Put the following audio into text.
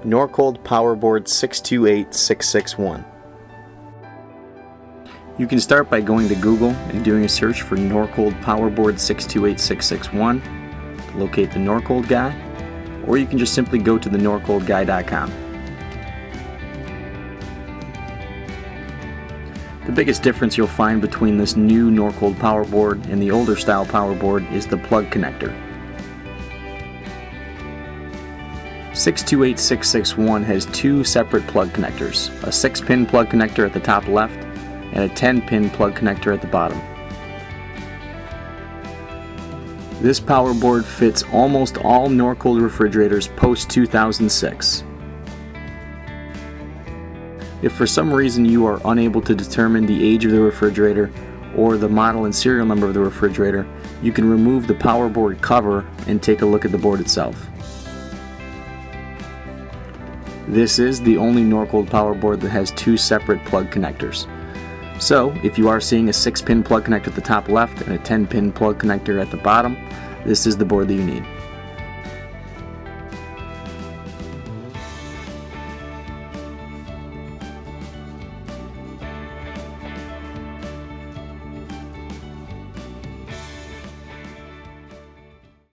Norcold Powerboard 628661. You can start by going to Google and doing a search for Norcold Powerboard 628661 to locate the Norcold guy, or you can just simply go to thenorcoldguy.com. The biggest difference you'll find between this new Norcold Powerboard and the older style Powerboard is the plug connector. 628661 has two separate plug connectors, a 6-pin plug connector at the top left and a 10-pin plug connector at the bottom. This Powerboard fits almost all Norcold refrigerators post 2006. If for some reason you are unable to determine the age of the refrigerator or the model and serial number of the refrigerator, you can remove the Powerboard cover and take a look at the board itself. This is the only Norcold Powerboard that has two separate plug connectors. So, if you are seeing a 6-pin plug connector at the top left and a 10-pin plug connector at the bottom, this is the board that you need.